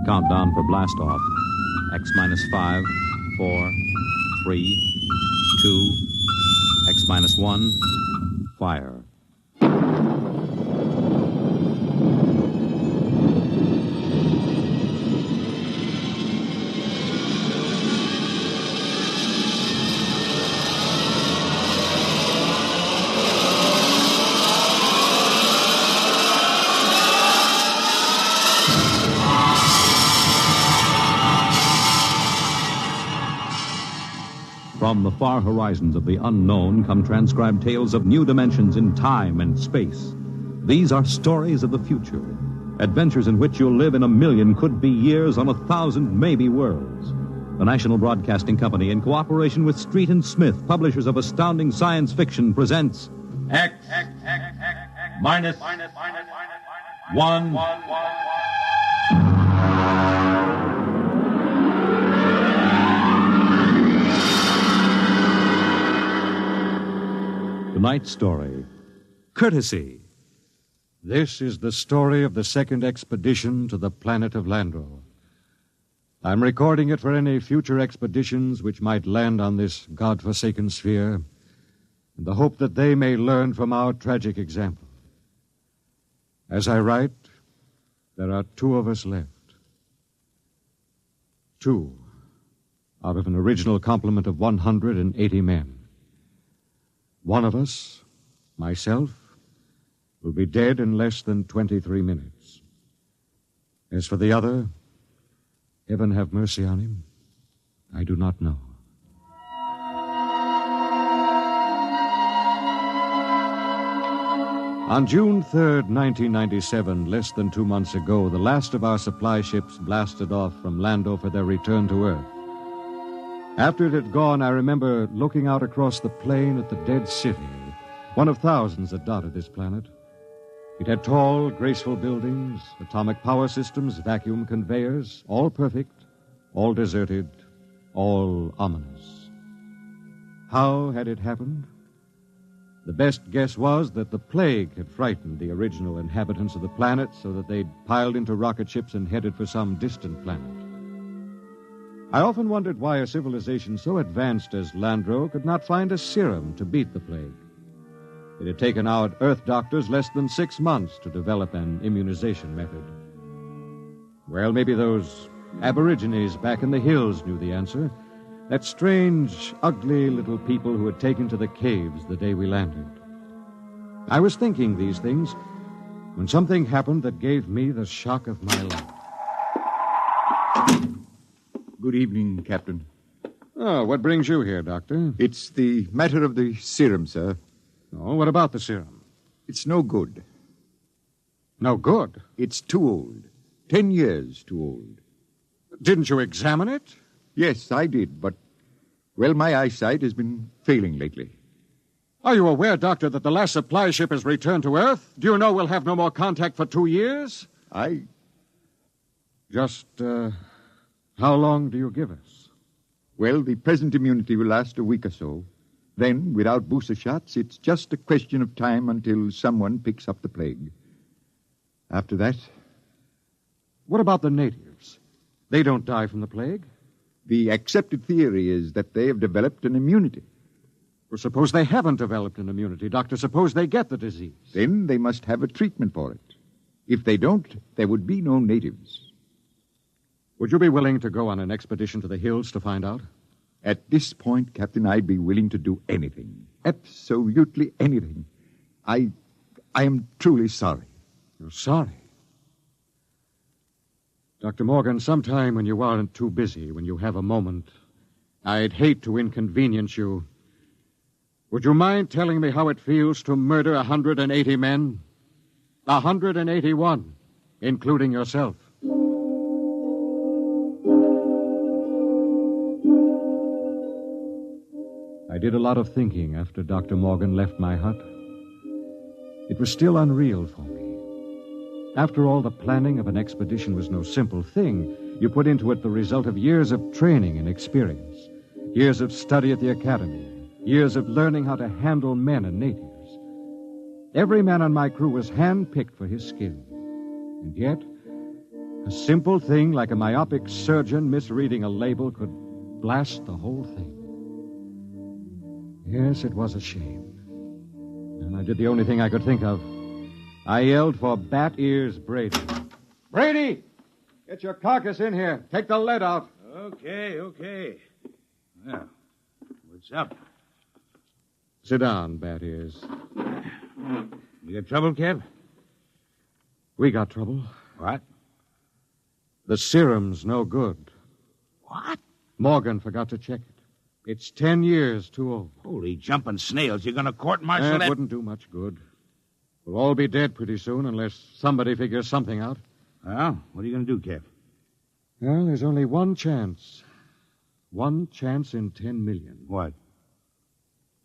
Countdown for blast off. X minus 5, 4, 3, 2, X minus 1, fire. From the far horizons of the unknown come transcribed tales of new dimensions in time and space. These are stories of the future, adventures in which you'll live in a million could-be years on 1,000 maybe worlds. The National Broadcasting Company, in cooperation with Street and Smith, publishers of astounding science fiction, presents X minus 1. Tonight's story, Courtesy. This is the story of the second expedition to the planet of Landro. I'm recording it for any future expeditions which might land on this God-forsaken sphere, in the hope that they may learn from our tragic example. As I write, there are 2 of us left. 2 out of an original complement of 180 men. One of us, myself, will be dead in less than 23 minutes. As for the other, heaven have mercy on him, I do not know. On June 3rd, 1997, less than 2 months ago, the last of our supply ships blasted off from Lando for their return to Earth. After it had gone, I remember looking out across the plain at the dead city, one of thousands that dotted this planet. It had tall, graceful buildings, atomic power systems, vacuum conveyors, all perfect, all deserted, all ominous. How had it happened? The best guess was that the plague had frightened the original inhabitants of the planet so that they'd piled into rocket ships and headed for some distant planet. I often wondered why a civilization so advanced as Landro could not find a serum to beat the plague. It had taken our Earth doctors less than 6 months to develop an immunization method. Well, maybe those aborigines back in the hills knew the answer. That strange, ugly little people who had taken to the caves the day we landed. I was thinking these things when something happened that gave me the shock of my life. Good evening, Captain. Oh, what brings you here, Doctor? It's the matter of the serum, sir. Oh, what about the serum? It's no good. No good? It's too old. 10 years too old. Didn't you examine it? Yes, I did, but, well, my eyesight has been failing lately. Are you aware, Doctor, that the last supply ship has returned to Earth? Do you know we'll have no more contact for 2 years? Just, how long do you give us? Well, the present immunity will last a week or so. Then, without booster shots, it's just a question of time until someone picks up the plague. After that... What about the natives? They don't die from the plague? The accepted theory is that they have developed an immunity. Well, suppose they haven't developed an immunity, Doctor. Suppose they get the disease. Then they must have a treatment for it. If they don't, there would be no natives. Would you be willing to go on an expedition to the hills to find out? At this point, Captain, I'd be willing to do anything. Absolutely anything. I am truly sorry. You're sorry? Dr. Morgan, sometime when you aren't too busy, when you have a moment, I'd hate to inconvenience you. Would you mind telling me how it feels to murder 180 men? 181, including yourself. I did a lot of thinking after Dr. Morgan left my hut. It was still unreal for me. After all, the planning of an expedition was no simple thing. You put into it the result of years of training and experience, years of study at the academy, years of learning how to handle men and natives. Every man on my crew was hand-picked for his skill. And yet, A simple thing like a myopic surgeon misreading a label could blast the whole thing. Yes, it was a shame. And I did the only thing I could think of. I yelled for Bat Ears Brady. Brady! Get your carcass in here. Take the lead out. Okay. Well, what's up? Sit down, Bat Ears. You got trouble, Kev? We got trouble. What? The serum's no good. What? Morgan forgot to check it. It's 10 years too old. Holy jumping snails. You're going to court-martial That wouldn't do much good. We'll all be dead pretty soon unless somebody figures something out. Well, what are you going to do, Kev? Well, there's only one chance. One chance in 10 million. What?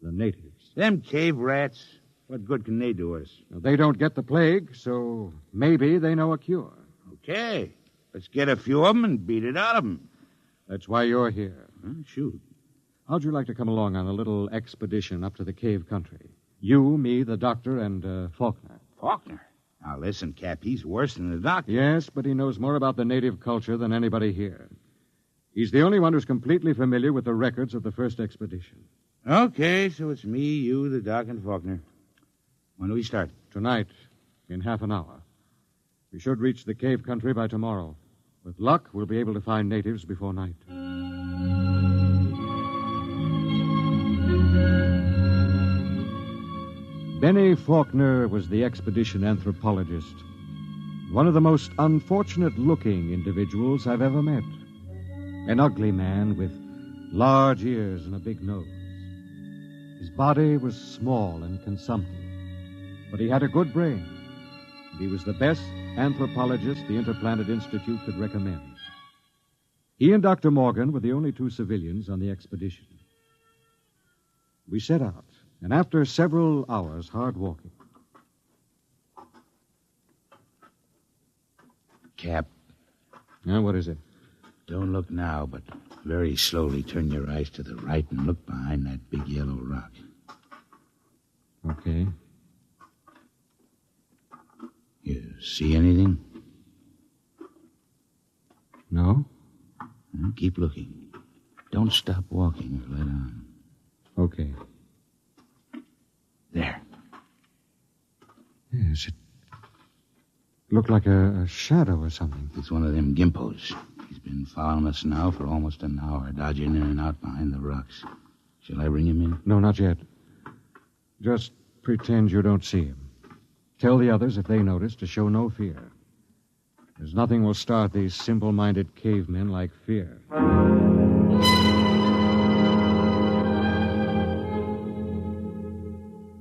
The natives. Them cave rats. What good can they do us? Now, they don't get the plague, so maybe they know a cure. Okay. Let's get a few of them and beat it out of them. That's why you're here. Shoot. How'd you like to come along on a little expedition up to the cave country? You, me, the doctor, and Faulkner. Faulkner? Now, listen, Cap, he's worse than the doctor. Yes, but he knows more about the native culture than anybody here. He's the only one who's completely familiar with the records of the first expedition. Okay, so it's me, you, the doc, and Faulkner. When do we start? Tonight, in half an hour. We should reach the cave country by tomorrow. With luck, we'll be able to find natives before night. Benny Faulkner was the expedition anthropologist. One of the most unfortunate-looking individuals I've ever met. An ugly man with large ears and a big nose. His body was small and consumptive, but he had a good brain. And he was the best anthropologist the Interplanet Institute could recommend. He and Dr. Morgan were the only two civilians on the expedition. We set out, and after several hours hard walking... Cap. What is it? Don't look now, but very slowly turn your eyes to the right and look behind that big yellow rock. Okay. You see anything? No? Keep looking. Don't stop walking or let on. Okay. There. Yes, it looked like a shadow or something. It's one of them gimpos. He's been following us now for almost an hour, dodging in and out behind the rocks. Shall I bring him in? No, not yet. Just pretend you don't see him. Tell the others, if they notice, to show no fear. There's nothing will start these simple-minded cavemen like fear.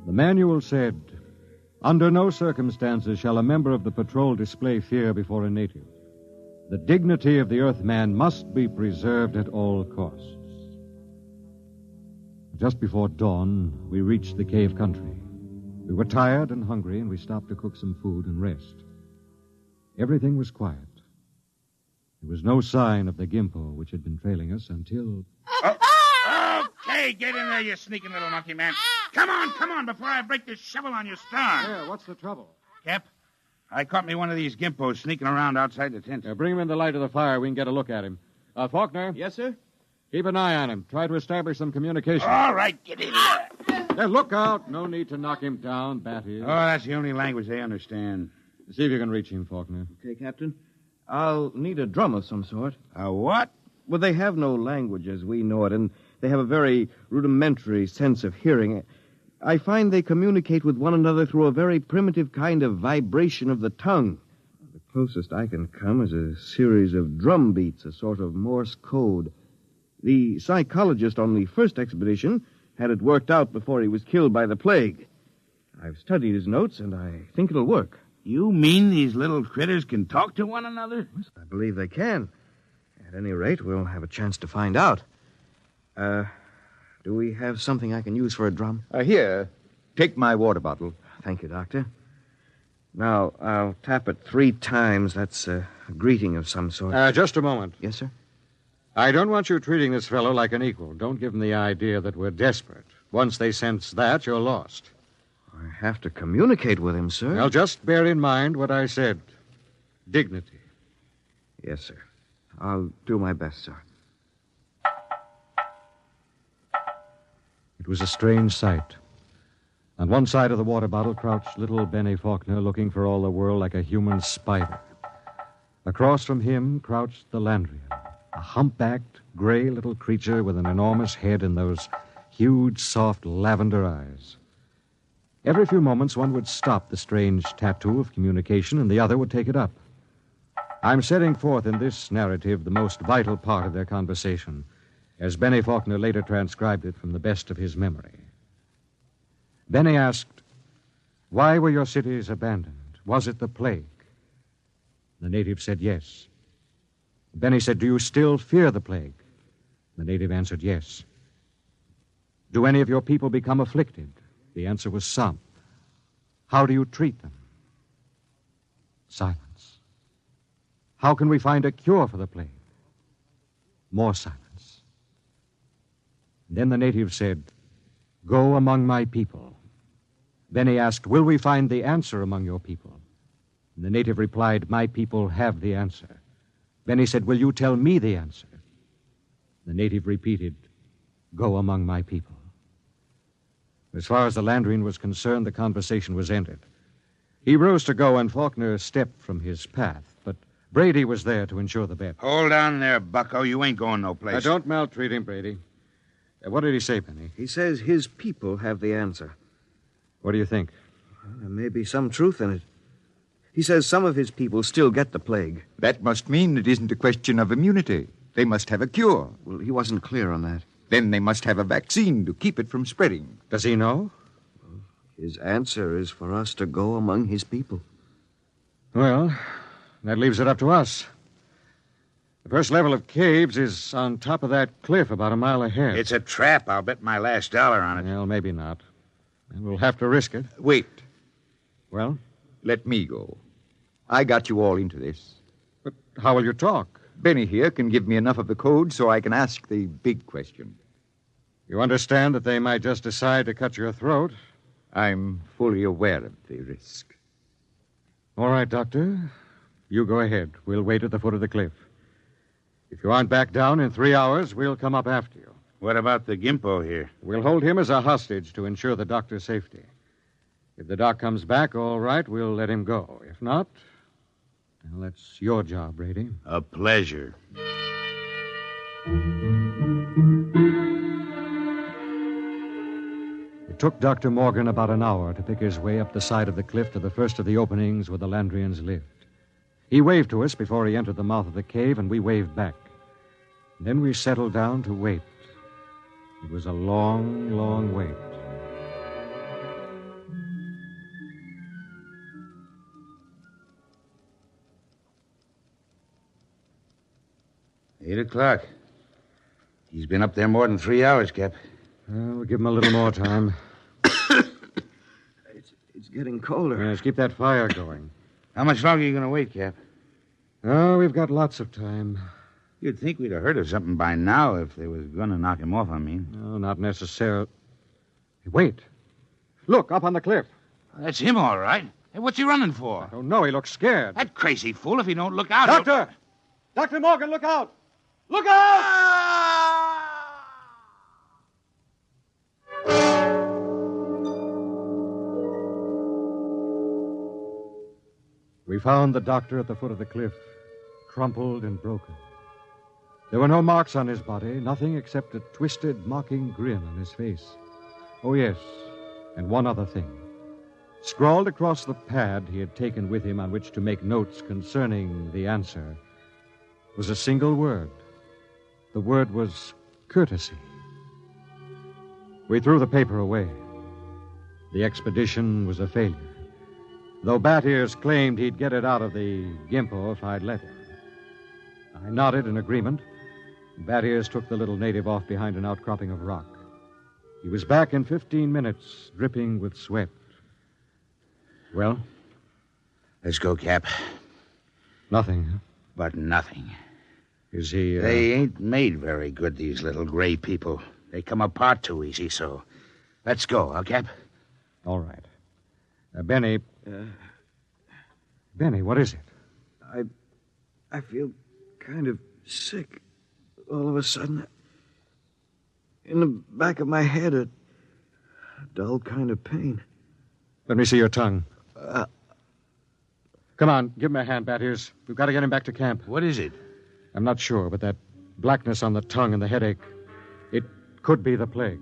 The manual said, "Under no circumstances shall a member of the patrol display fear before a native. The dignity of the Earthman must be preserved at all costs." Just before dawn, we reached the cave country. We were tired and hungry, and we stopped to cook some food and rest. Everything was quiet. There was no sign of the gimpo which had been trailing us until... Okay, get in there, you sneaking little monkey man. Come on, before I break this shovel on your stern. Yeah, what's the trouble? Cap, I caught me one of these gimpos sneaking around outside the tent. Bring him in the light of the fire. We can get a look at him. Faulkner? Yes, sir? Keep an eye on him. Try to establish some communication. All right, get in there. Look out. No need to knock him down, Batty. Oh, that's the only language they understand. See if you can reach him, Faulkner. Okay, Captain. I'll need a drum of some sort. A what? Well, they have no language as we know it, and they have a very rudimentary sense of hearing. I find they communicate with one another through a very primitive kind of vibration of the tongue. The closest I can come is a series of drum beats, a sort of Morse code. The psychologist on the first expedition had it worked out before he was killed by the plague. I've studied his notes, and I think it'll work. You mean these little critters can talk to one another? I believe they can. At any rate, we'll have a chance to find out. Do we have something I can use for a drum? Here, take my water bottle. Thank you, Doctor. Now, I'll tap it 3 times. That's a greeting of some sort. Just a moment. Yes, sir? I don't want you treating this fellow like an equal. Don't give him the idea that we're desperate. Once they sense that, you're lost. I have to communicate with him, sir. Well, just bear in mind what I said. Dignity. Yes, sir. I'll do my best, sir. It was a strange sight. On one side of the water bottle crouched little Benny Faulkner, looking for all the world like a human spider. Across from him crouched the Landrian, a humpbacked, gray little creature with an enormous head and those huge, soft lavender eyes. Every few moments, one would stop the strange tattoo of communication, and the other would take it up. I'm setting forth in this narrative the most vital part of their conversation, as Benny Faulkner later transcribed it from the best of his memory. Benny asked, "Why were your cities abandoned? Was it the plague?" The native said yes. Benny said, "Do you still fear the plague?" The native answered yes. "Do any of your people become afflicted?" The answer was some. "How do you treat them?" Silence. "How can we find a cure for the plague?" More silence. Then the native said, "Go among my people." Benny asked, "Will we find the answer among your people?" And the native replied, "My people have the answer." Benny said, "Will you tell me the answer?" The native repeated, "Go among my people." As far as the Landrian was concerned, the conversation was ended. He rose to go, and Faulkner stepped from his path, but Brady was there to ensure the bet. Hold on there, bucko. You ain't going no place. Don't maltreat him, Brady. What did he say, Benny? He says his people have the answer. What do you think? There may be some truth in it. He says some of his people still get the plague. That must mean it isn't a question of immunity. They must have a cure. Well, he wasn't clear on that. Then they must have a vaccine to keep it from spreading. Does he know? His answer is for us to go among his people. Well, that leaves it up to us. The first level of caves is on top of that cliff about a mile ahead. It's a trap. I'll bet my last dollar on it. Well, maybe not. And we'll have to risk it. Wait. Well? Let me go. I got you all into this. But how will you talk? Benny here can give me enough of the code so I can ask the big question. You understand that they might just decide to cut your throat? I'm fully aware of the risk. All right, Doctor. You go ahead. We'll wait at the foot of the cliff. If you aren't back down in 3 hours, we'll come up after you. What about the Gimpo here? We'll hold him as a hostage to ensure the doctor's safety. If the doc comes back, all right, we'll let him go. If not, well, that's your job, Brady. A pleasure. It took Dr. Morgan about an hour to pick his way up the side of the cliff to the first of the openings where the Landrians lived. He waved to us before he entered the mouth of the cave, and we waved back. Then we settled down to wait. It was a long, long wait. Eight o'clock. He's been up there more than 3 hours, Cap. We'll give him a little more time. It's getting colder. Yes, keep that fire going. How much longer are you going to wait, Cap? Oh, we've got lots of time. You'd think we'd have heard of something by now if they was going to knock him off, I mean. No, not necessarily. Wait. Look, up on the cliff. That's him, all right. Hey, what's he running for? Oh, no, he looks scared. That crazy fool, if he don't look out... Doctor! Dr. Morgan, look out! Look out! We found the doctor at the foot of the cliff, crumpled and broken. There were no marks on his body, nothing except a twisted, mocking grin on his face. Oh, yes, and one other thing. Scrawled across the pad he had taken with him on which to make notes concerning the answer was a single word. The word was courtesy. We threw the paper away. The expedition was a failure, though Bat Ears claimed he'd get it out of the Gimpo if I'd let him. I nodded in agreement. Bat Ears took the little native off behind an outcropping of rock. He was back in 15 minutes, dripping with sweat. Well? Let's go, Cap. Nothing, huh? But nothing. Is he, They ain't made very good, these little gray people. They come apart too easy, so... Let's go, huh, Cap? All right. Benny... Benny, what is it? I feel kind of sick all of a sudden. In the back of my head, a dull kind of pain. Let me see your tongue. Come on, give him a hand, Bat Ears. We've got to get him back to camp. What is it? I'm not sure, but that blackness on the tongue and the headache, it could be the plague.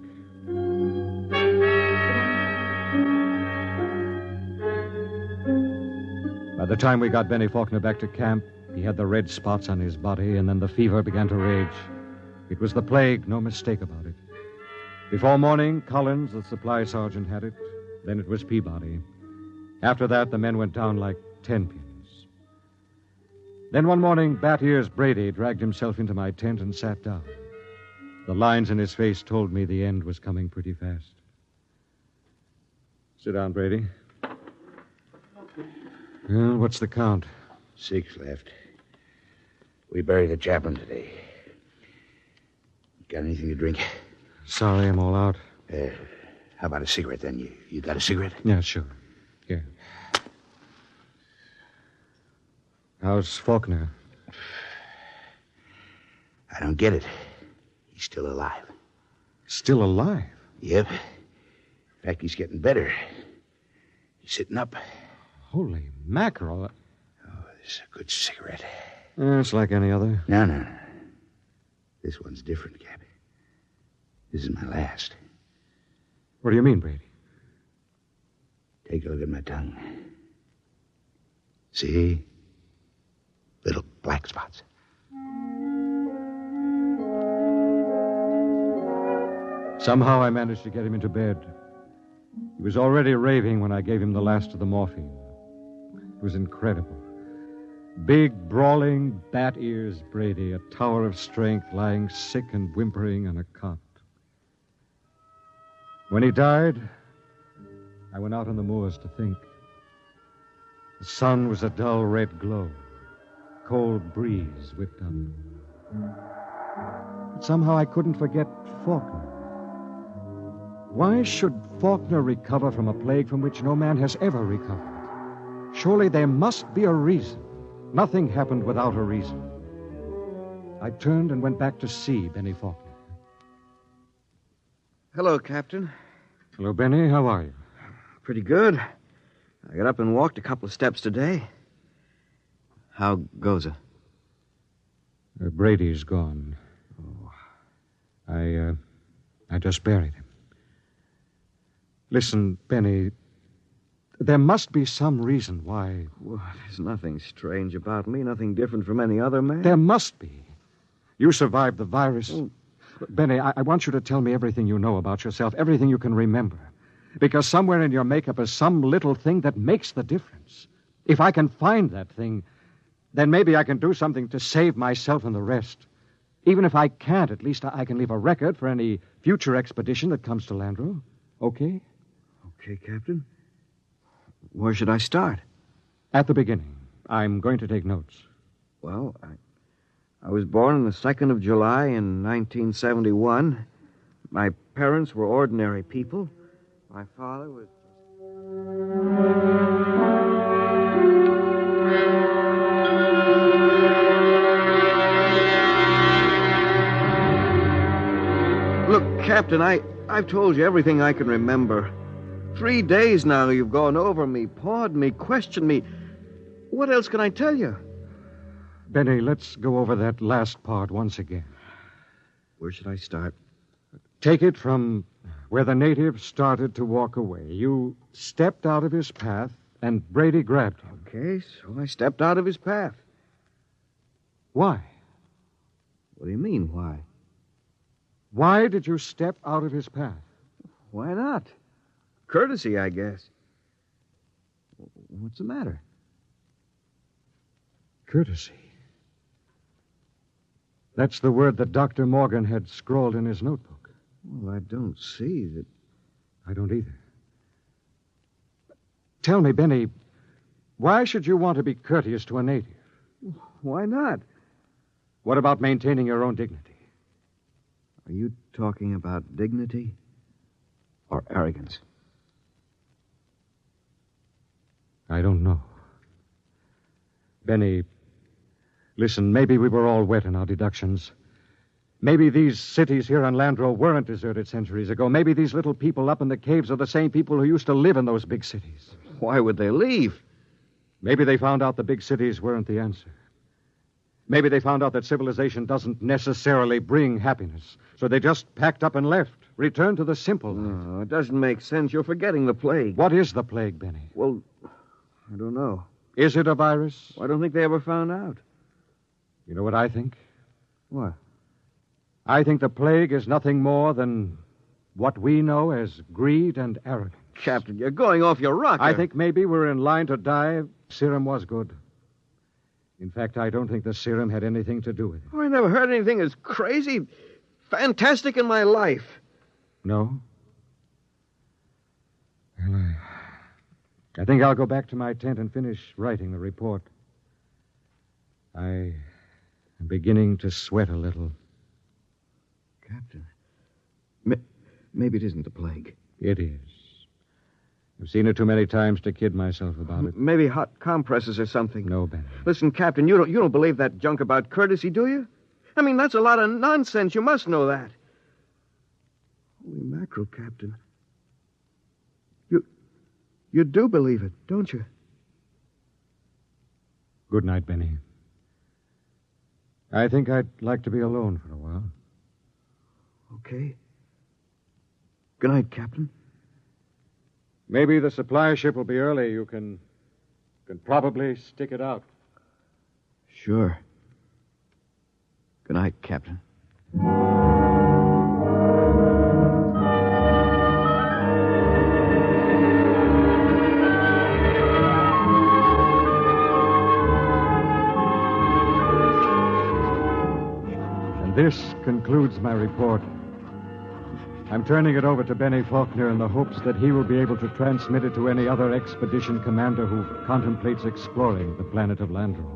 By the time we got Benny Faulkner back to camp, he had the red spots on his body, and then the fever began to rage. It was the plague, no mistake about it. Before morning, Collins, the supply sergeant, had it. Then it was Peabody. After that, the men went down like 10 pins. Then one morning, Bat Ears Brady dragged himself into my tent and sat down. The lines in his face told me the end was coming pretty fast. Sit down, Brady. Well, what's the count? 6 left. We buried the chaplain today. Got anything to drink? Sorry, I'm all out. How about a cigarette, then? You got a cigarette? Yeah, sure. Here. How's Faulkner? I don't get it. He's still alive. Still alive? Yep. In fact, he's getting better. He's sitting up. Holy mackerel. Oh, this is a good cigarette. It's like any other. No. This one's different, Cap. This is my last. What do you mean, Brady? Take a look at my tongue. See? Little black spots. Somehow I managed to get him into bed. He was already raving when I gave him the last of the morphine. It was incredible. Big, brawling, Bat Ears Brady, a tower of strength, lying sick and whimpering on a cot. When he died, I went out on the moors to think. The sun was a dull red glow. Cold breeze whipped up. But somehow I couldn't forget Faulkner. Why should Faulkner recover from a plague from which no man has ever recovered? Surely there must be a reason. Nothing happened without a reason. I turned and went back to see Benny Faulkner. Hello, Captain. Hello, Benny. How are you? Pretty good. I got up and walked a couple of steps today. How goes it? Brady's gone. Oh. I just buried him. Listen, Benny, there must be some reason why... Well, there's nothing strange about me, nothing different from any other man. There must be. You survived the virus. Oh. Benny, I want you to tell me everything you know about yourself, everything you can remember. Because somewhere in your makeup is some little thing that makes the difference. If I can find that thing, then maybe I can do something to save myself and the rest. Even if I can't, at least I can leave a record for any future expedition that comes to Landro. Okay? Okay, Captain. Where should I start? At the beginning. I'm going to take notes. Well, I was born on the 2nd of July in 1971. My parents were ordinary people. My father was... Look, Captain, I've told you everything I can remember. 3 days now you've gone over me, pawed me, questioned me. What else can I tell you? Benny, let's go over that last part once again. Where should I start? Take it from where the native started to walk away. You stepped out of his path, and Brady grabbed him. Okay, so I stepped out of his path. Why? What do you mean, why? Why did you step out of his path? Why not? Courtesy, I guess. What's the matter? Courtesy. That's the word that Dr. Morgan had scrawled in his notebook. Well, I don't see that... I don't either. Tell me, Benny, why should you want to be courteous to a native? Why not? What about maintaining your own dignity? Are you talking about dignity or arrogance? I don't know. Benny, Listen, maybe we were all wet in our deductions. Maybe these cities here on Landro weren't deserted centuries ago. Maybe these little people up in the caves are the same people who used to live in those big cities. Why would they leave? Maybe they found out the big cities weren't the answer. Maybe they found out that civilization doesn't necessarily bring happiness. So they just packed up and left, returned to the simple life. No, it doesn't make sense. You're forgetting the plague. What is the plague, Benny? Well, I don't know. Is it a virus? I don't think they ever found out. You know what I think? What? I think the plague is nothing more than what we know as greed and arrogance. Captain, you're going off your rocker. I think maybe we're in line to die. Serum was good. In fact, I don't think the serum had anything to do with it. Oh, I never heard anything as crazy, fantastic in my life. No? Well, I think I'll go back to my tent and finish writing the report. I am beginning to sweat a little. Captain, maybe it isn't the plague. It is. I've seen it too many times to kid myself about it. Maybe hot compresses or something. No, Ben. Listen, Captain, you don't believe that junk about courtesy, do you? I mean, that's a lot of nonsense. You must know that. Holy mackerel, Captain. You do believe it, don't you? Good night, Benny. I think I'd like to be alone for a while. Okay. Good night, Captain. Maybe the supply ship will be early. You can probably stick it out. Sure. Good night, Captain. And this concludes my report. I'm turning it over to Benny Faulkner in the hopes that he will be able to transmit it to any other expedition commander who contemplates exploring the planet of Landro.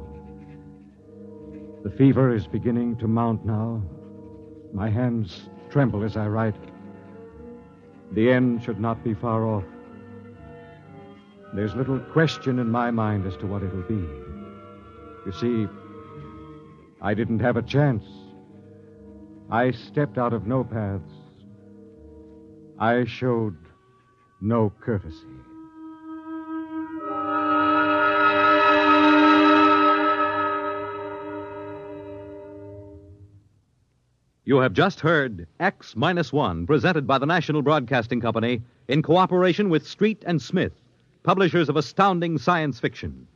The fever is beginning to mount now. My hands tremble as I write. The end should not be far off. There's little question in my mind as to what it'll be. You see, I didn't have a chance. I stepped out of no paths. I showed no courtesy. You have just heard X-1, presented by the National Broadcasting Company in cooperation with Street and Smith, publishers of astounding science fiction.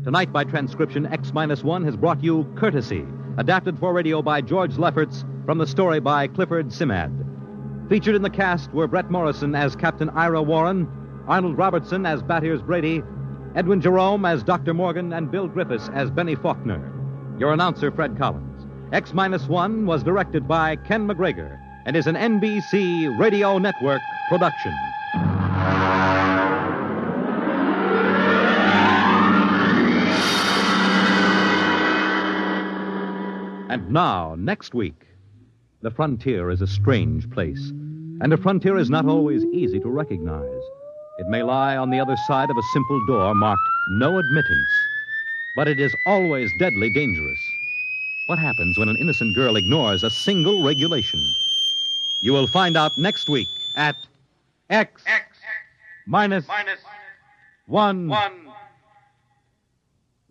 Tonight, by transcription, X-1 has brought you Courtesy, adapted for radio by George Lefferts from the story by Clifford Simad. Featured in the cast were Brett Morrison as Captain Ira Warren, Arnold Robertson as Battiers Brady, Edwin Jerome as Dr. Morgan, and Bill Griffiths as Benny Faulkner. Your announcer, Fred Collins. X-1 was directed by Ken McGregor and is an NBC Radio Network production. And now, next week, the frontier is a strange place, and a frontier is not always easy to recognize. It may lie on the other side of a simple door marked No Admittance, but it is always deadly dangerous. What happens when an innocent girl ignores a single regulation? You will find out next week at X-1.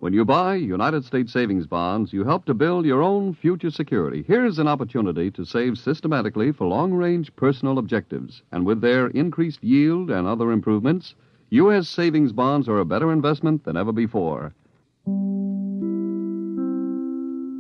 When you buy United States savings bonds, you help to build your own future security. Here's an opportunity to save systematically for long-range personal objectives. And with their increased yield and other improvements, U.S. savings bonds are a better investment than ever before.